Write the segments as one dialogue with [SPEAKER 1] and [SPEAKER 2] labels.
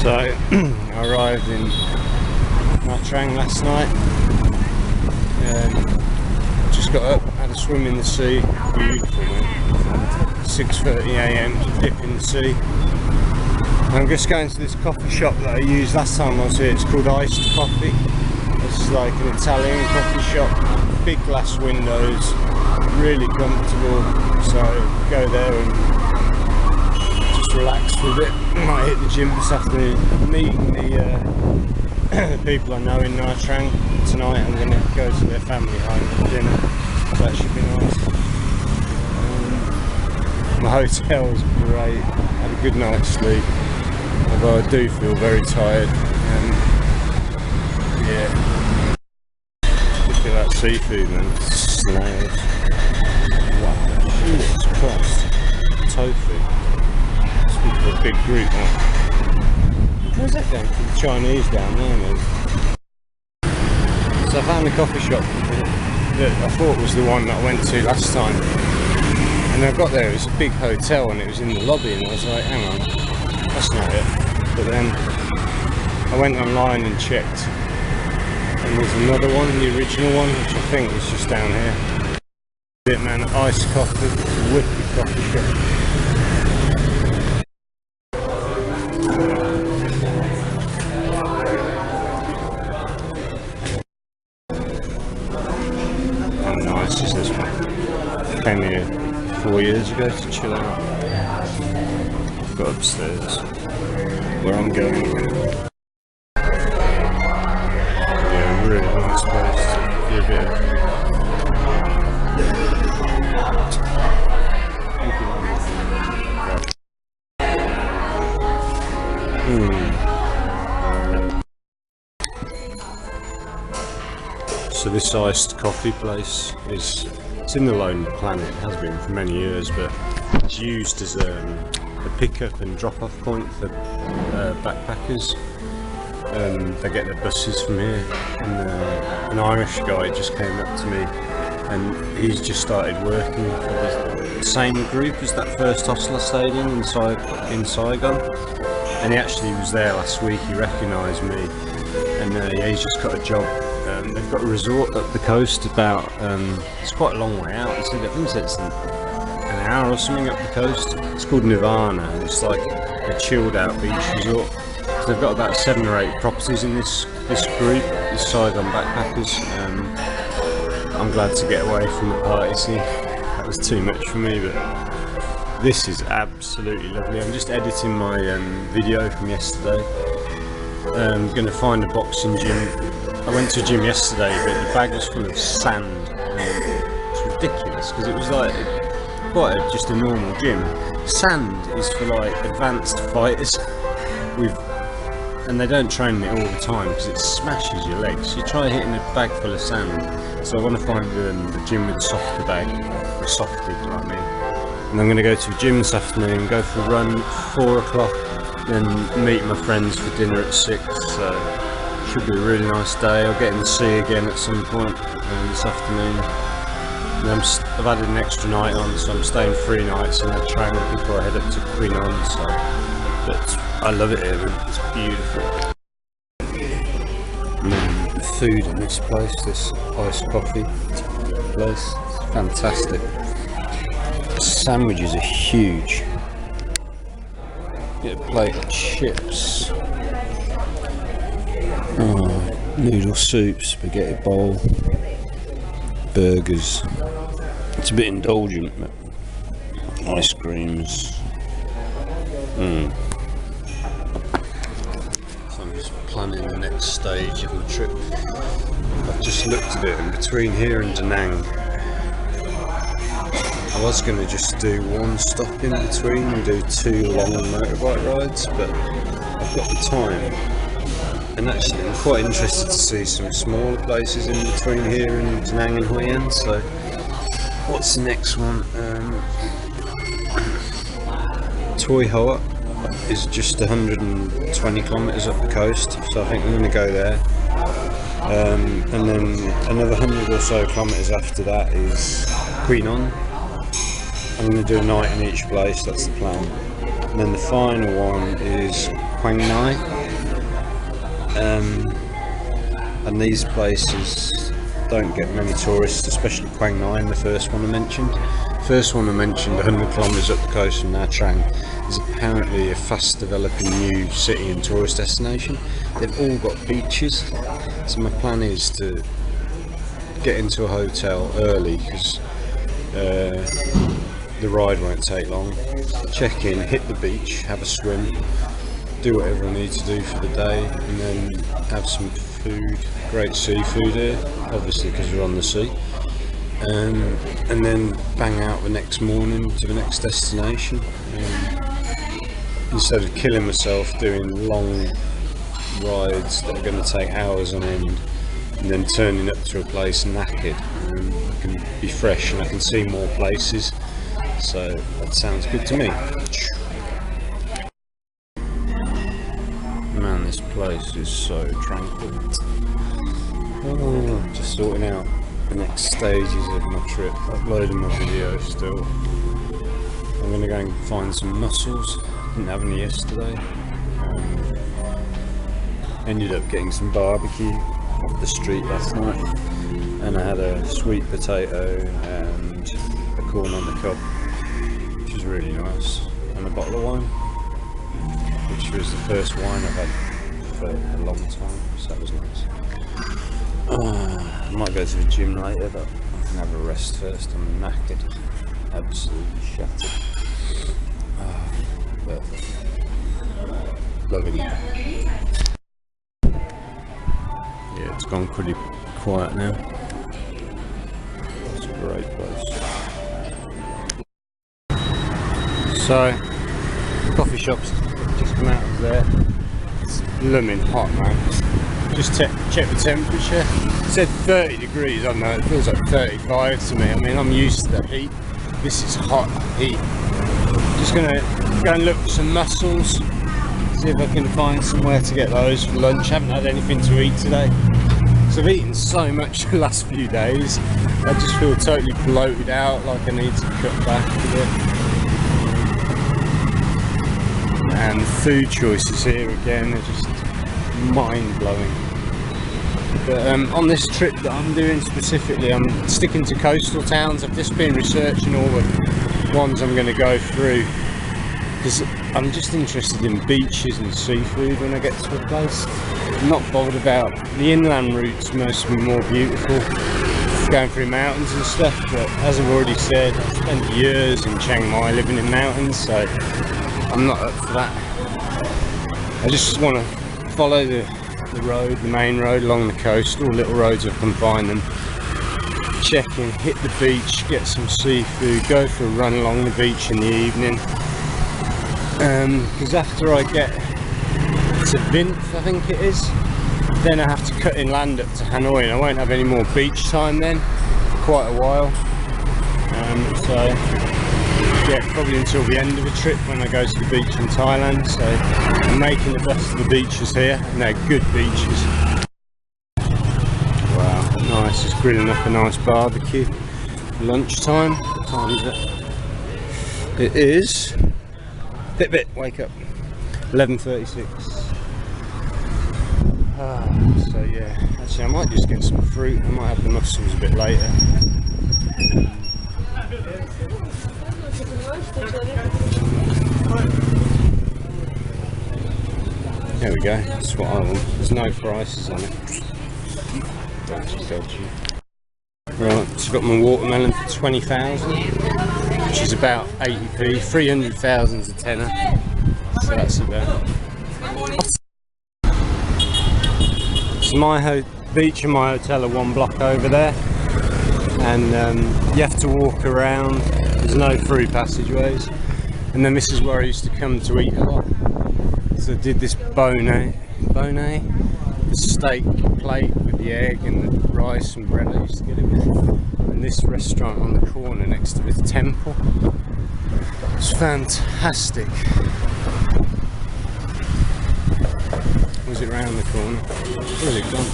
[SPEAKER 1] So I arrived in Nha Trang last night. Just got up, had a swim in the sea. Beautiful, man. 6:30 AM to dip in the sea. I'm just going to this coffee shop that I used last time I was here. It's called Iced Coffee. It's like an Italian coffee shop, big glass windows, really comfortable. So go there and just relax for a bit. Might hit the gym this afternoon. Meeting the people I know in Nha Trang tonight. I'm going to go to their family home for dinner. So that should be nice. My hotel's great. Had a good night's sleep. Although I do feel very tired. Yeah. Look at that seafood, man. Snails. Wow. Jesus Christ. Tofu. Must be for a big group, huh? Where's that going? For the Chinese down there, man. So I found a coffee shop that I thought was the one that I went to last time. And I got there, it was a big hotel and it was in the lobby, and I was like, hang on, that's not it. But then I went online and checked, and there's another one, the original one, which I think was just down here. Bit, man, iced coffee, wicked coffee shop. How nice is this one? Came here 4 years ago to chill out. I've got upstairs where I'm going now. Yeah, really nice place to be a bit of. So this iced coffee place it's in the Lone Planet. It has been for many years, but it's used as a pick-up and drop-off point for backpackers. They get their buses from here, and an Irish guy just came up to me, and he's just started working for the same group as that first hostel I stayed in Saigon, and he actually was there last week. He recognised me, and yeah, he's just got a job. They've got a resort up the coast about, it's quite a long way out. I think it's an hour or something up the coast. It's called Nirvana, and it's like a chilled out beach resort. So they've got about 7 or 8 properties in this group, this Saigon backpackers. I'm glad to get away from the party scene. That was too much for me, but this is absolutely lovely. I'm just editing my video from yesterday. I'm going to find a boxing gym. I went to a gym yesterday, but the bag was full of sand. It's ridiculous because it was like quite just a normal gym. Sand is for like advanced fighters, and they don't train it all the time because it smashes your legs. You try hitting a bag full of sand. So I want to find the gym with a softer bag, or soft big like me. And I'm going to go to a gym this afternoon, go for a run at 4 o'clock, then meet my friends for dinner at 6. So should be a really nice day. I'll get in the sea again at some point this afternoon. And I've added an extra night on, so I'm staying 3 nights in Nha Trang before I head up to Queen On. So, but I love it here, man. It's beautiful. And the food in this place, this iced coffee place, it's fantastic. The sandwiches are huge. Get a plate of chips. Noodle soup, spaghetti bowl, burgers. It's a bit indulgent, but ice creams. So I'm just planning the next stage of my trip. I've just looked at it, and between here and Da Nang, I was going to just do 1 stop in between and do 2 long motorbike rides, but I've got the time. And actually I'm quite interested to see some smaller places in between here and Da Nang and Hoi An. So what's the next one? Toi Hoa is just 120 kilometres up the coast, so I think I'm going to go there. And then another 100 or so kilometres after that is Queen On. I'm going to do a night in each place, that's the plan. And then the final one is Quang Ngai. And these places don't get many tourists, especially Quang Ngai, the first one I mentioned. First one I mentioned, 100 kilometres up the coast from Nha Trang, is apparently a fast developing new city and tourist destination. They've all got beaches, so my plan is to get into a hotel early because the ride won't take long. Check in, hit the beach, have a swim, do whatever I need to do for the day, and then have some food. Great seafood here, obviously because we're on the sea. And then bang out the next morning to the next destination. Instead of killing myself doing long rides that are going to take hours on end, and then turning up to a place knackered. I can be fresh and I can see more places. So that sounds good to me. Man, this place is so tranquil. Oh, just sorting out the next stages of my trip, uploading my video still. I'm going to go and find some mussels, didn't have any yesterday. Ended up getting some barbecue off the street last night, and I had a sweet potato and a corn on the cob, which was really nice, and a bottle of wine, which was the first wine I've had for a long time, so that was nice. I might go to the gym later, but I can have a rest first. I'm knackered, absolutely shattered, but loving it. Yeah, it's gone pretty quiet now. It's a great place. So, coffee shop's just come out of there. It's blooming hot, man. Just check the temperature. It said 30 degrees, I don't know, it feels like 35 to me. I mean, I'm used to the heat. This is hot heat. Just gonna go and look for some mussels, see if I can find somewhere to get those for lunch. I haven't had anything to eat today, because I've eaten so much the last few days. I just feel totally bloated out, like I need to cut back a bit. And the food choices here again are just mind-blowing. But on this trip that I'm doing specifically, I'm sticking to coastal towns. I've just been researching all the ones I'm going to go through, because I'm just interested in beaches and seafood when I get to a place. I'm not bothered about the inland routes, must be more beautiful, going through mountains and stuff, but as I've already said, I've spent years in Chiang Mai living in mountains, so I'm not up for that. I just want to follow the road, the main road along the coast, all little roads I can find them. Check in, hit the beach, get some seafood, go for a run along the beach in the evening. Because after I get to Vinth, I think it is, then I have to cut inland up to Hanoi, and I won't have any more beach time then for quite a while. So yeah, probably until the end of the trip when I go to the beach in Thailand. So I'm making the best of the beaches here, and they're good beaches. Wow, nice, just grilling up a nice barbecue. Lunchtime, what time is it? It is, bit, wake up, 11:36. So yeah, actually I might just get some fruit. I might have the mussels a bit later. There we go, that's what I want. There's no prices on it. Dodgy. Right, so I've got my watermelon for 20,000, which is about 80p. 300,000's a tenner, so that's about. So my beach and my hotel are one block over there, and you have to walk around. There's no through passageways, and then this is where I used to come to eat a lot. So I did this bonnet, the steak plate with the egg and the rice and bread I used to get it with, and this restaurant on the corner next to the temple. It's fantastic. Was it round the corner? Where's it gone?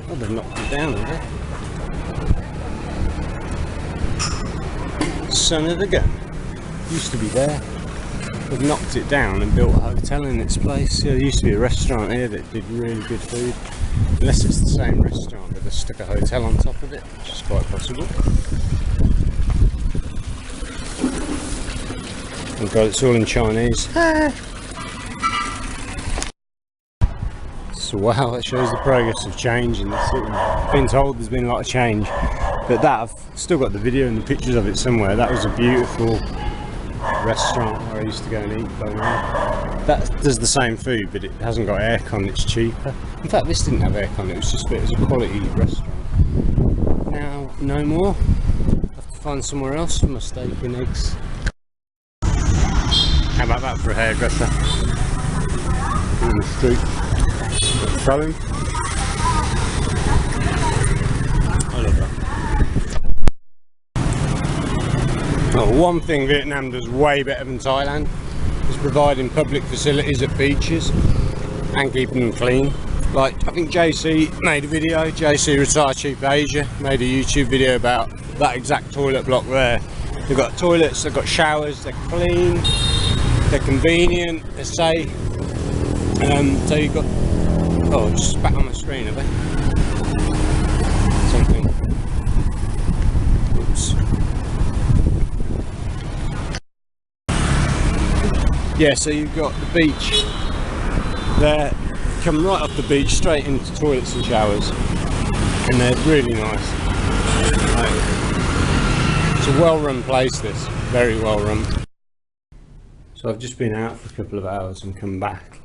[SPEAKER 1] Oh, they've knocked it down, have they? Son of a gun. Used to be there. they've knocked it down and built a hotel in its place. There used to be a restaurant here that did really good food. Unless it's the same restaurant, but they stuck a hotel on top of it, which is quite possible. Oh god, it's all in Chinese. So wow, that shows the progress of change in the city. I've been told there's been a lot of change, but that, I've still got the video and the pictures of it somewhere. That was a beautiful restaurant where I used to go and eat by now. That does the same food, but it hasn't got aircon, it's cheaper. In fact, this didn't have aircon, it was a quality restaurant. Now, no more. I have to find somewhere else for my steak and eggs. How about that for a hairdresser? In the street. Selling. I love that. Oh, one thing Vietnam does way better than Thailand is providing public facilities at beaches and keeping them clean. Like, I think JC made a video, JC Retire Cheap Asia made a YouTube video about that exact toilet block there. They've got toilets, they've got showers, they're clean, they're convenient, they're safe. So you've got, oh, just spat on my screen, have they? Something. Oops. Yeah, so you've got the beach there, come right off the beach straight into toilets and showers, and they're really nice. It's a well-run place, this, very well-run. So I've just been out for a couple of hours and come back,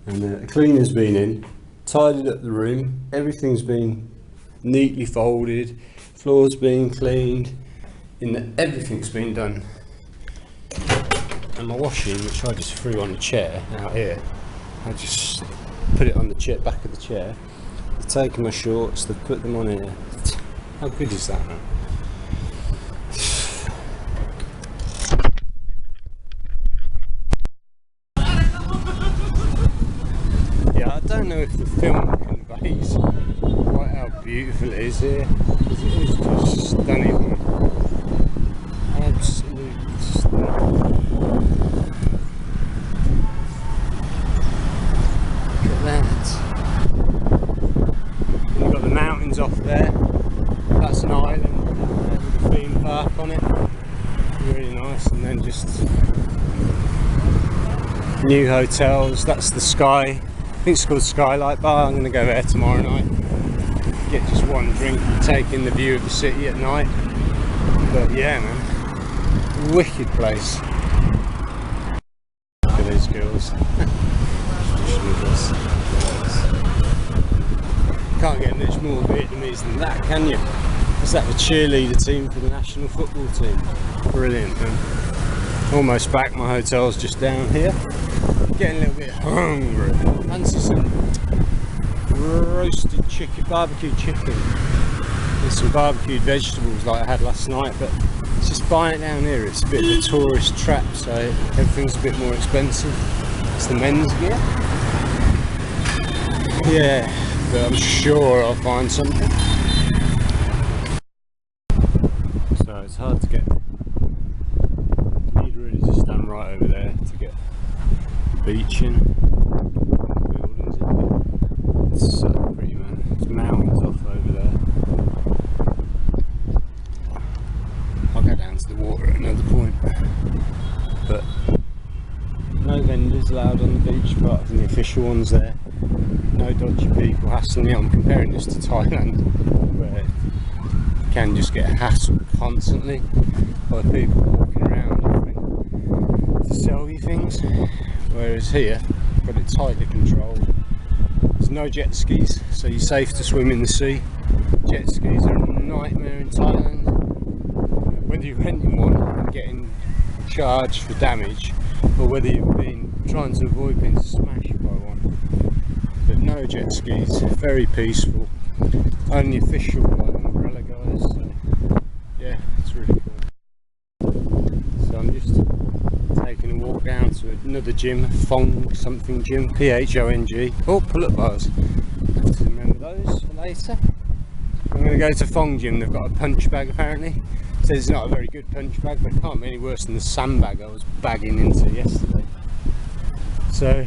[SPEAKER 1] and the cleaner's been in, tidied up the room, everything's been neatly folded, floors been cleaned, everything's been done. And my washing, which I just threw on the chair out here, I just put it on the chair, back of the chair. They've taken my shorts, they've put them on here. How good is that, man? Yeah, I don't know if the film conveys quite how beautiful it is here, because it is just stunning. Absolutely stunning. You've got the mountains off there. That's an island with a theme park on it. Really nice. And then just new hotels. That's the Sky. I think it's called Skylight Bar. I'm going to go there tomorrow night. Get just one drink and take in the view of the city at night. But yeah, man, wicked place. Look at these girls. Can't get much more Vietnamese than that, can you? Is that the cheerleader team for the national football team? Brilliant, man. Almost back, my hotel's just down here. Getting a little bit hungry. Fancy some roasted chicken, barbecued chicken. There's some barbecued vegetables like I had last night, but it's just buying it down here. It's a bit of a tourist trap, so everything's a bit more expensive. It's the men's gear. Yeah. But I'm sure I'll find something. So it's hard to get. You'd really just stand right over there to get the beach in. Buildings in. It's so pretty, man. It's mountains off over there. I'll go down to the water at another point. But no vendors allowed on the beach apart from the official ones there. No dodgy people hassling me. I'm comparing this to Thailand, where you can just get hassled constantly by people walking around offering to sell you things, whereas here, got it tightly controlled. There's no jet skis, so you're safe to swim in the sea. Jet skis are a nightmare in Thailand. Whether you're renting one and getting charged for damage, or whether you've been trying to avoid being smashed by one. But no jet skis, very peaceful. Only official like umbrella guys. So yeah, it's really cool. So I'm just taking a walk down to another gym, Phong something gym, P-H-O-N-G. Oh, pull-up bars. I have to remember those for later. I'm going to go to Phong gym. They've got a punch bag apparently. So it's not a very good punch bag, but it can't be any worse than the sandbag I was bagging into yesterday. So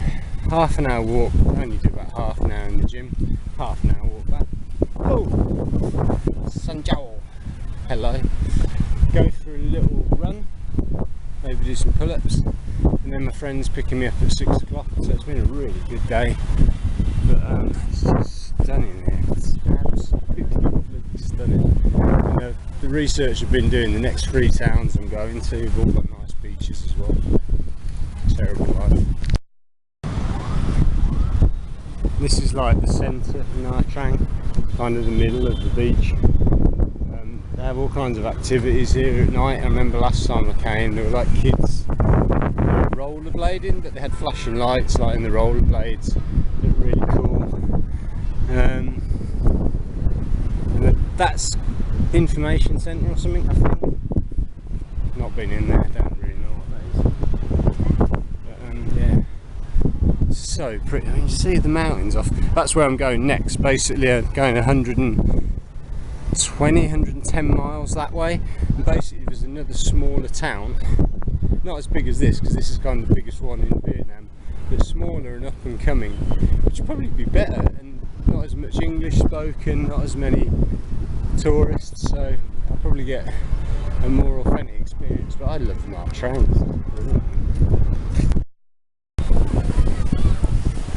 [SPEAKER 1] half an hour walk, I only do about half an hour in the gym, half an hour walk back. Oh, Sanjiao, hello. Go for a little run, maybe do some pull-ups, and then my friend's picking me up at 6 o'clock, so it's been a really good day. But it's just stunning here, it's absolutely stunning. And the research I've been doing, the next 3 towns I'm going to have all got nice beaches as well. Terrible life. This is like the centre of Nha Trang, kind of the middle of the beach. They have all kinds of activities here at night. I remember last time I came, there were like kids rollerblading, but they had flashing lights like in the rollerblades. Looked really cool. And that's information centre or something, I think. Not been in there, don't really know what that is. But yeah, it's so pretty. I mean, you see the mountains off. That's where I'm going next. Basically, I'm going 110 miles that way, and basically there's another smaller town, not as big as this because this is kind of the biggest one in Vietnam, but smaller and up and coming, which would probably be better, and not as much English spoken, not as many tourists, so I'll probably get a more authentic experience. But I love Nha Trang.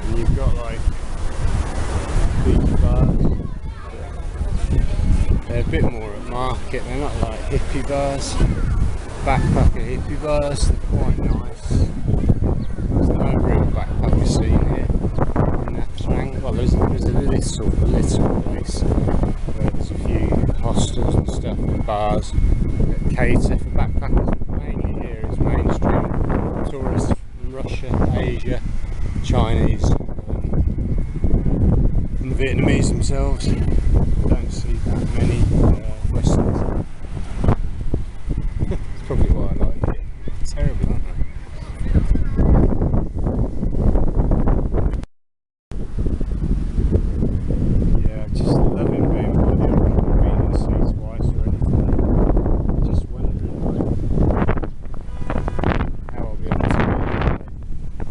[SPEAKER 1] And you've got like beach bars. They're a bit more at market, they're not like hippie bars, backpacker hippie bars, they're quite nice. There's no real backpacker scene here in Nha Trang. Well, there's a little place where there's a few hostels and stuff and bars that cater for backpackers. Mainly here is mainstream tourists from Russia, Asia, Chinese, and the Vietnamese themselves. Don't see that many Westerns. That's probably why I like it. It's terrible, aren't they? Yeah, just loving being by the ocean. I've been in the sea twice already today. Just wondering how I'll be able to do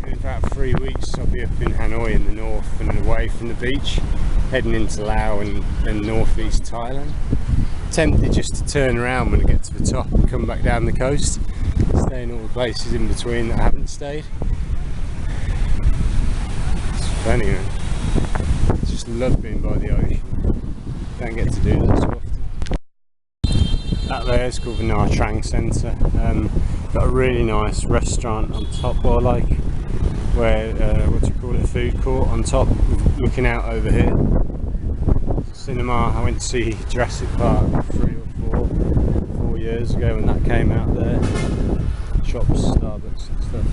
[SPEAKER 1] it. In about 3 weeks I'll be up in Hanoi in the north and away from the beach, heading into Laos and northeast Thailand. Tempted just to turn around when I get to the top and come back down the coast, stay in all the places in between that I haven't stayed. It's funny, man. I just love being by the ocean. Don't get to do that so often. That there is called the Nha Trang Centre. Got a really nice restaurant on top, or like where what do you call it, a food court on top, looking out over here. Cinema. I went to see Jurassic Park 3 or 4 years ago when that came out there. Shops, Starbucks and stuff.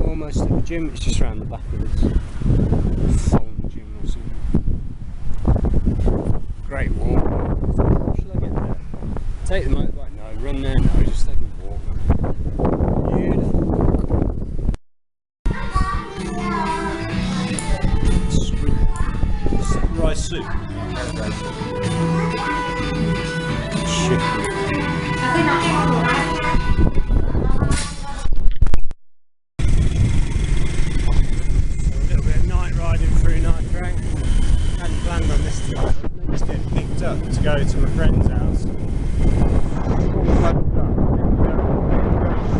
[SPEAKER 1] Almost at the gym, it's just around the back of this phone gym or something. Great walk. Should I get there? Take the motorbike? No. Run there? No. Just take a walk. Beautiful. Rice soup. Chicken. A little bit of night riding through Nha Trang. Hadn't planned on this tonight. I'm just getting picked up to go to my friend's house. All plugged up.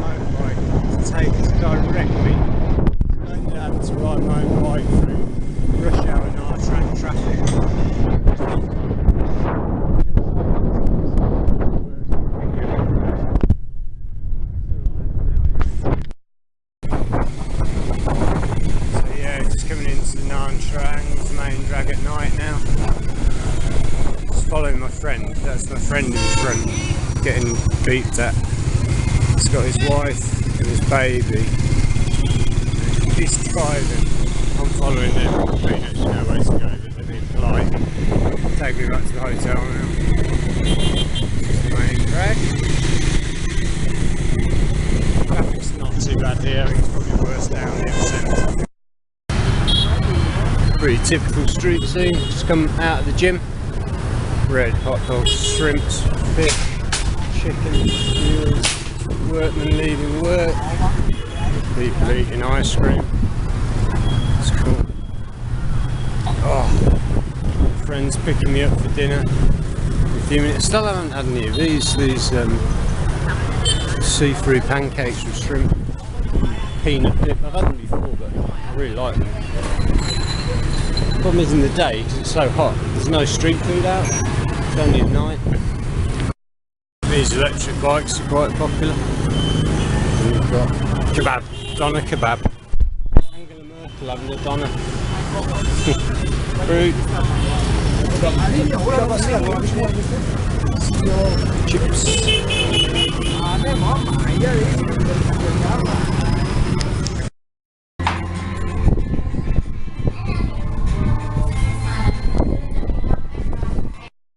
[SPEAKER 1] Motorbike to take us directly. I ended up having to ride my own bike through rush hour Nha Trang traffic. So yeah, just coming into Nha Trang's main drag at night now. Just following my friend. That's my friend in front, getting beeped at. He's got his wife and his baby. He's driving. I'm following them. They actually know where to go, but they're being polite. Take me back to the hotel now. The main drag. Traffic's not too bad here. I think it's probably worse down here in the centre. Pretty typical street scene. Just come out of the gym. red hot dogs, shrimps, fish, chicken, meals, workmen leaving work, people eating ice cream. It's cool. Oh, friends picking me up for dinner in a few minutes. Still haven't had any of these see-through pancakes with shrimp and peanut dip. I've had them before, but I really like them. The problem is in the day, because it's so hot, there's no street food out. It's only at night. These electric bikes are quite popular. And we've got kebab, doner kebab. Angela Merkel having a doner. Fruit. Chips.